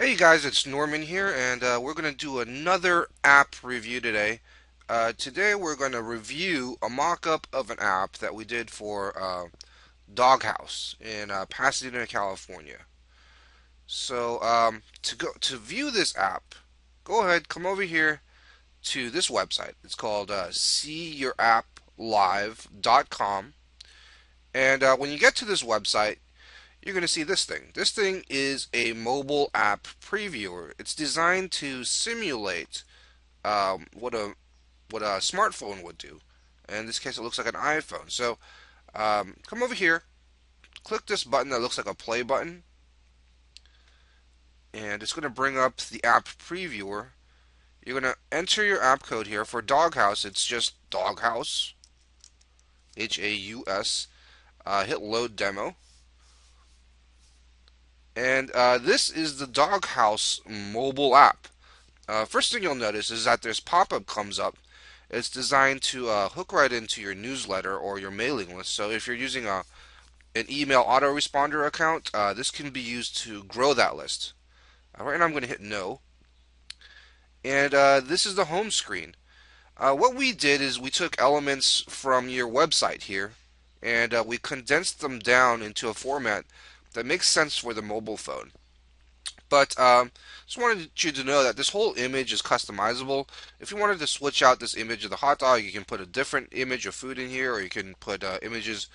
Hey guys, it's Norman here, and we're going to do another app review today. Today we're going to review a mock-up of an app that we did for Doghouse in Pasadena, California. So to view this app, go ahead, come over here to this website. It's called seeyourapplive.com, and when you get to this website, you're going to see this thing. This thing is a mobile app previewer. It's designed to simulate um, what a what a smartphone would do. In this case, it looks like an iPhone. So come over here, click this button that looks like a play button, and it's going to bring up the app previewer. You're going to enter your app code here for Doghouse. It's just Doghouse, Haus. Hit load demo. And this is the Doghouse mobile app. First thing you'll notice is that this pop-up comes up. It's designed to hook right into your newsletter or your mailing list. So if you're using an email autoresponder account, this can be used to grow that list. Right now I'm going to hit no. And this is the home screen. What we did is we took elements from your website here and we condensed them down into a format that makes sense for the mobile phone. But just wanted you to know that this whole image is customizable. If you wanted to switch out this image of the hot dog, you can put a different image of food in here, or you can put images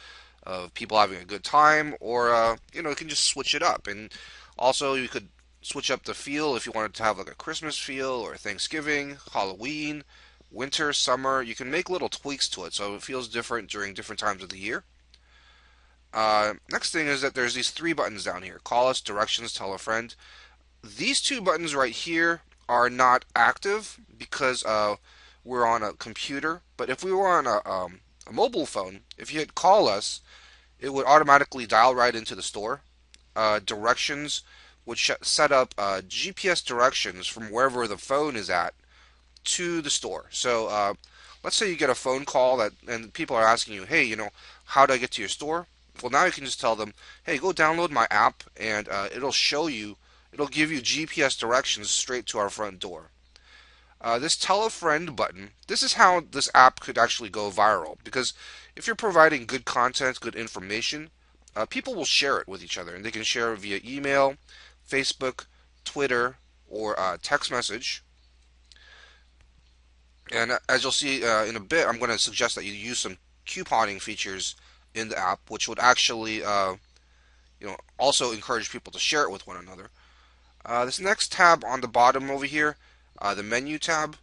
of people having a good time, or you can just switch it up. And also, you could switch up the feel if you wanted to have like a Christmas feel, or Thanksgiving, Halloween, winter, summer. You can make little tweaks to it so it feels different during different times of the year. Next thing is that there's these three buttons down here: call us, directions, tell a friend. These two buttons right here are not active because we're on a computer. But if we were on a mobile phone, if you hit call us, it would automatically dial right into the store. Directions would set up GPS directions from wherever the phone is at to the store. So let's say you get a phone call and people are asking you, hey, how do I get to your store? Well, now you can just tell them, hey, go download my app, and it'll give you GPS directions straight to our front door. This tell a friend button, this is how this app could actually go viral, because if you're providing good content, good information, people will share it with each other, and they can share it via email, Facebook, Twitter, or text message. And as you'll see in a bit, I'm going to suggest that you use some couponing features in the app, which would actually also encourage people to share it with one another. This next tab on the bottom over here, the menu tab.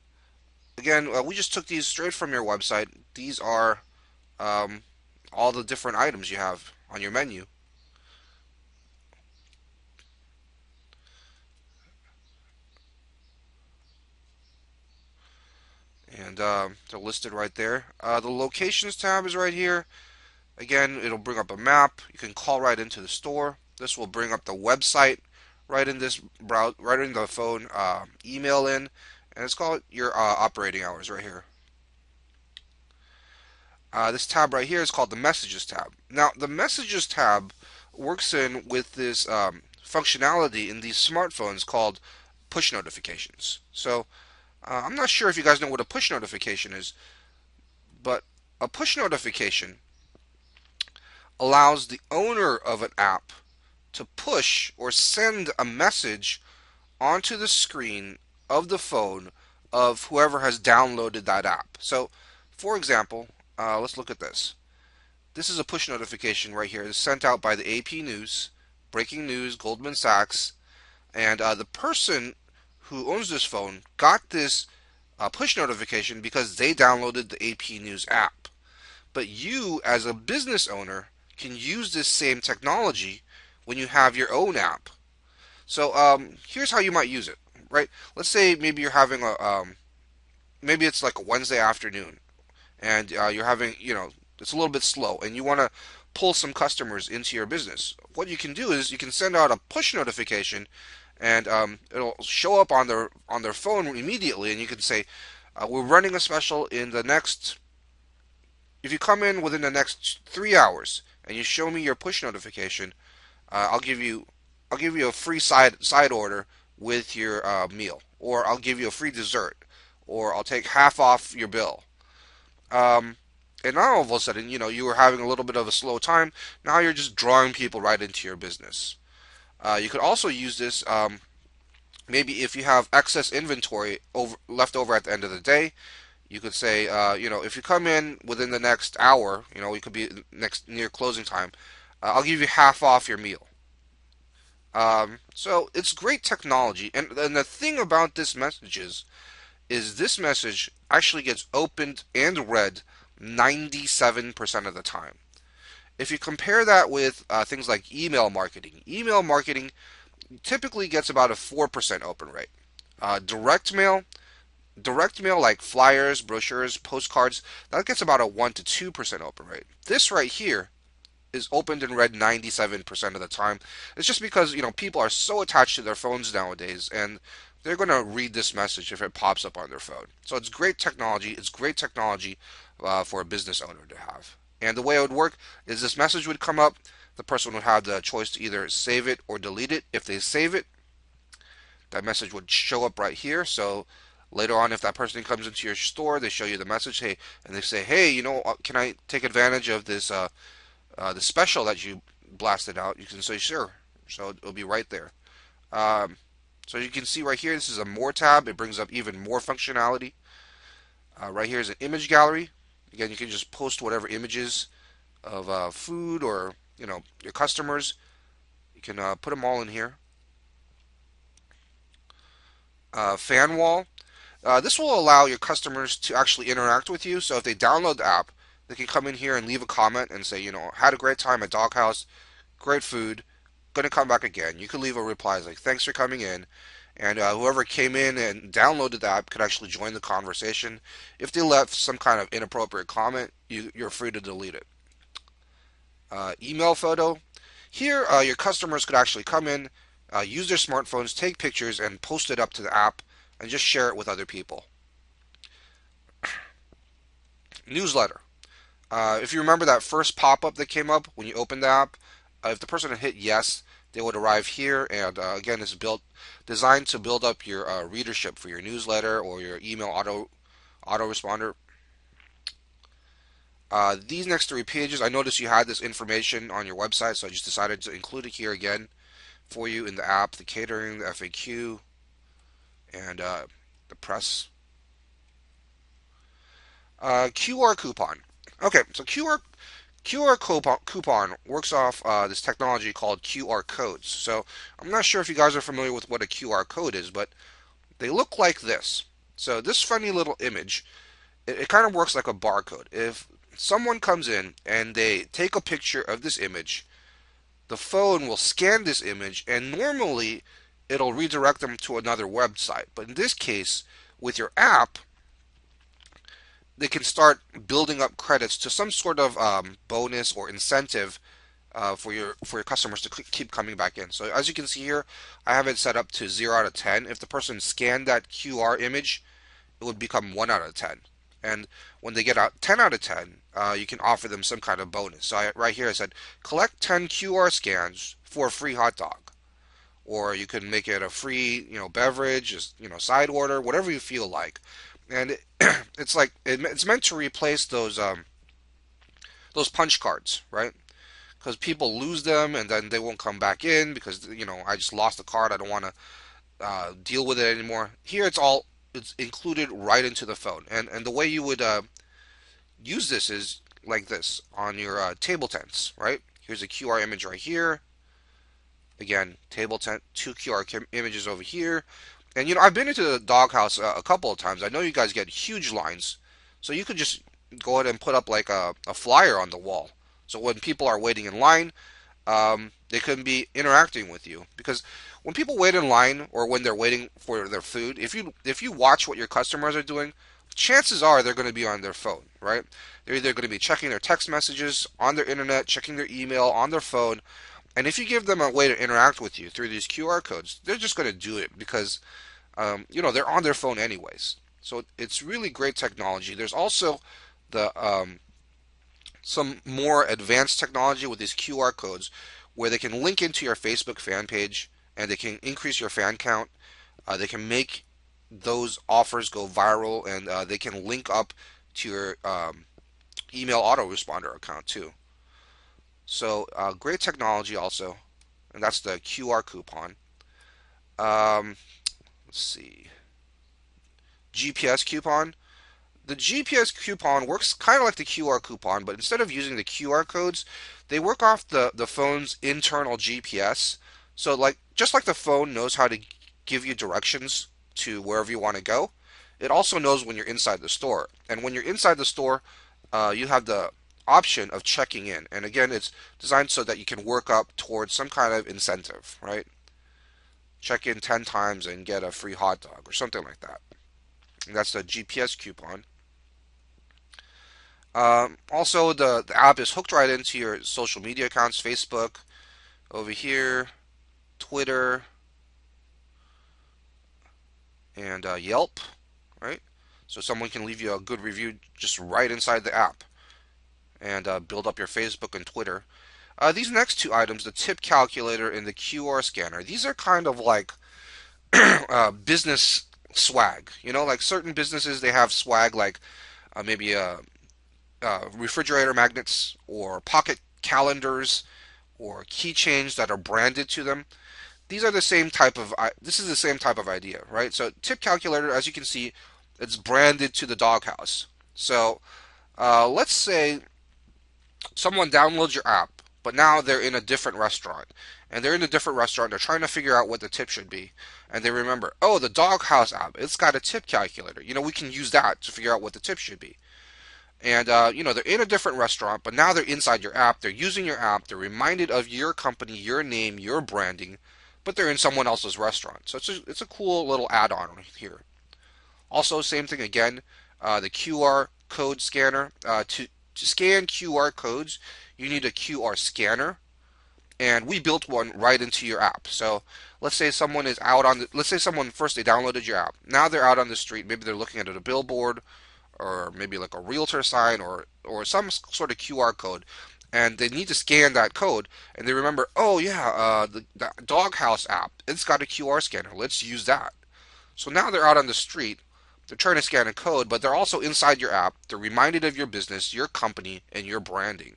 Again, we just took these straight from your website. These are all the different items you have on your menu. And they're listed right there. The locations tab is right here. Again, it'll bring up a map. You can call right into the store. This will bring up the website right in this browse, right in the phone. Email in, and it's called your operating hours right here. This tab right here is called the Messages tab. Now, the Messages tab works in with this functionality in these smartphones called push notifications. So, I'm not sure if you guys know what a push notification is, but a push notification allows the owner of an app to push or send a message onto the screen of the phone of whoever has downloaded that app. So, for example, let's look at this. This is a push notification right here. It's sent out by the AP News, Breaking News, Goldman Sachs, and the person who owns this phone got this push notification because they downloaded the AP News app. But you, as a business owner, can use this same technology when you have your own app. So here's how you might use it, right? Let's say maybe you're having maybe it's like a Wednesday afternoon, and you're having, it's a little bit slow, and you want to pull some customers into your business. What you can do is you can send out a push notification, and it'll show up on their phone immediately, and you can say, we're running a special in the next. If you come in within the next 3 hours and you show me your push notification, I'll give you a free side order with your meal, or I'll give you a free dessert, or I'll take half off your bill. Um, and now all of a sudden, you were having a little bit of a slow time. Now you're just drawing people right into your business. You could also use this maybe if you have excess inventory left over at the end of the day. You could say, if you come in within the next hour, it could be next near closing time. I'll give you half off your meal. So it's great technology, and the thing about this message is this message actually gets opened and read 97% of the time. If you compare that with things like email marketing typically gets about a 4% open rate. Direct mail like flyers, brochures, postcards, that gets about a 1 to 2% open rate. This right here is opened and read 97% of the time. It's just because, people are so attached to their phones nowadays, and they're going to read this message if it pops up on their phone. So it's great technology. It's great technology for a business owner to have. And the way it would work is this message would come up. The person would have the choice to either save it or delete it. If they save it, that message would show up right here. So later on, if that person comes into your store, they show you the message, hey, and they say, hey, can I take advantage of this the special that you blasted out? You can say sure. So it'll be right there. Um, so you can see right here, this is a more tab. It brings up even more functionality. Right here is an image gallery. Again, you can just post whatever images of food or your customers. You can put them all in here. Fan wall. This will allow your customers to actually interact with you. So if they download the app, they can come in here and leave a comment and say, had a great time at Doghouse, great food, gonna come back again. You could leave a reply like, thanks for coming in. And whoever came in and downloaded the app could actually join the conversation. If they left some kind of inappropriate comment, you're free to delete it. Email photo. Here, your customers could actually come in, use their smartphones, take pictures, and post it up to the app, and just share it with other people. Newsletter. If you remember that first pop-up that came up when you opened the app, if the person had hit yes, they would arrive here, and again, it's designed to build up your readership for your newsletter or your email autoresponder. These next three pages, I noticed you had this information on your website, so I just decided to include it here again for you in the app: the catering, the FAQ, and the press. QR coupon. Okay, so QR coupon works off this technology called QR codes. So I'm not sure if you guys are familiar with what a QR code is, but they look like this. So this funny little image, it kind of works like a barcode. If someone comes in and they take a picture of this image, the phone will scan this image, and normally it'll redirect them to another website. But in this case, with your app, they can start building up credits to some sort of bonus or incentive for your customers to keep coming back in. So as you can see here, I have it set up to 0 out of 10. If the person scanned that QR image, it would become 1 out of 10. And when they get out 10 out of 10, you can offer them some kind of bonus. So right here I said, collect 10 QR scans for a free hot dog. Or you can make it a free, beverage, just, side order, whatever you feel like. And it's like it's meant to replace those punch cards, right? Because people lose them and then they won't come back in because I just lost the card. I don't want to deal with it anymore. Here it's included right into the phone, and the way you would use this is like this on your table tents, right? Here's a QR image right here. Again, table tent, two QR images over here. And I've been into the doghouse a couple of times. I know you guys get huge lines, so you could just go ahead and put up like a flyer on the wall. So when people are waiting in line, they can be interacting with you. Because when people wait in line or when they're waiting for their food, if you watch what your customers are doing, chances are they're going to be on their phone, right? They're either going to be checking their text messages on their internet, checking their email on their phone, and if you give them a way to interact with you through these QR codes, they're just going to do it because they're on their phone anyways. So it's really great technology. There's also the some more advanced technology with these QR codes where they can link into your Facebook fan page and they can increase your fan count. They can make those offers go viral, and they can link up to your email autoresponder account too. So great technology also, and that's the QR coupon. Um, let's see, GPS coupon. The GPS coupon works kind of like the QR coupon, but instead of using the QR codes, they work off the phone's internal GPS. So like just like the phone knows how to give you directions to wherever you want to go, it also knows when you're inside the store. And when you're inside the store, you have the option of checking in. And again, it's designed so that you can work up towards some kind of incentive, right? Check in 10 times and get a free hot dog or something like that. And that's the GPS coupon. Also, the app is hooked right into your social media accounts, Facebook, over here, Twitter, and Yelp, right? So someone can leave you a good review just right inside the app and build up your Facebook and Twitter. These next two items, the tip calculator and the QR scanner, these are kind of like business swag. You know, like certain businesses, they have swag like maybe refrigerator magnets or pocket calendars or keychains that are branded to them. These are the same type of this is the same type of idea, right? So tip calculator, as you can see, it's branded to the doghouse. So let's say someone downloads your app, but now they're in a different restaurant. And they're in a different restaurant, they're trying to figure out what the tip should be. And they remember, oh, the doghouse app, it's got a tip calculator. You know, we can use that to figure out what the tip should be. And you know, they're in a different restaurant, but now they're inside your app. They're using your app. They're reminded of your company, your name, your branding, but they're in someone else's restaurant. So it's a cool little add-on here. Also, same thing again. The QR code scanner. To scan QR codes, you need a QR scanner, and we built one right into your app. So let's say someone is out on the. Let's say someone first they downloaded your app. Now they're out on the street. Maybe they're looking at a billboard or maybe like a realtor sign or some sort of QR code, and they need to scan that code, and they remember, oh yeah, the Doghouse app, it's got a QR scanner. Let's use that. So now they're out on the street. They're trying to scan a code, but they're also inside your app. They're reminded of your business, your company, and your branding.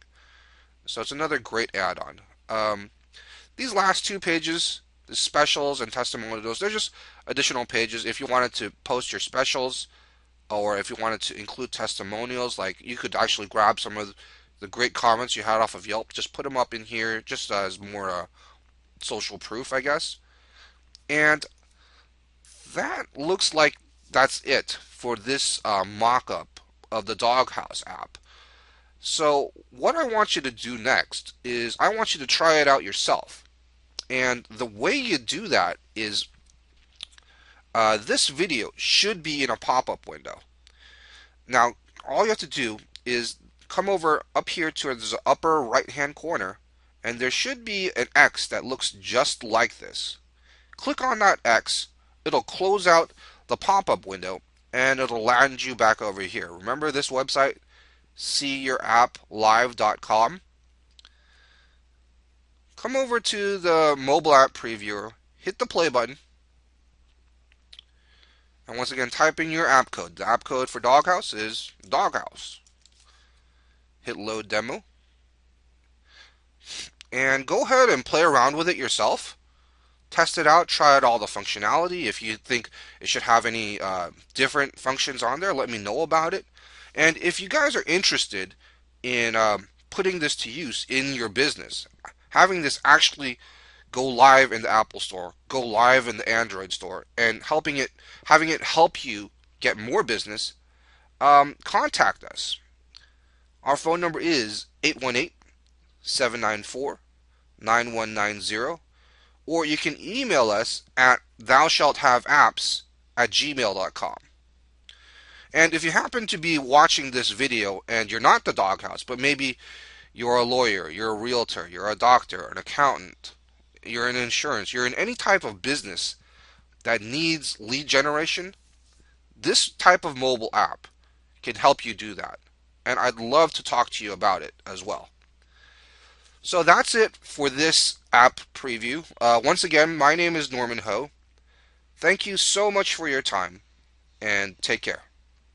So it's another great add-on. These last two pages, the specials and testimonials, they're just additional pages. If you wanted to post your specials, or if you wanted to include testimonials, like you could actually grab some of the great comments you had off of Yelp, just put them up in here, just as more social proof, I guess. And that looks like that's it for this mock-up of the Doghouse app. So what I want you to do next is I want you to try it out yourself. And the way you do that is this video should be in a pop-up window. Now, all you have to do is come over up here to the upper right-hand corner, and there should be an X that looks just like this. Click on that X, it'll close out the pop-up window, and it'll land you back over here. Remember this website, seeyourapplive.com? Come over to the mobile app previewer, hit the play button, and once again type in your app code. The app code for Doghouse is Doghouse. Hit load demo, and go ahead and play around with it yourself. Test it out, try out all the functionality. If you think it should have any different functions on there, let me know about it. And if you guys are interested in putting this to use in your business, having this actually go live in the Apple Store, go live in the Android Store, and having it help you get more business, contact us. Our phone number is 818-794-9190, or you can email us at thoushallthaveapps@gmail.com. And if you happen to be watching this video and you're not the Doghouse, but maybe you're a lawyer, you're a realtor, you're a doctor, an accountant, you're in insurance, you're in any type of business that needs lead generation, this type of mobile app can help you do that. And I'd love to talk to you about it as well. So that's it for this app preview. Once again, my name is Norman Ho. Thank you so much for your time, and take care.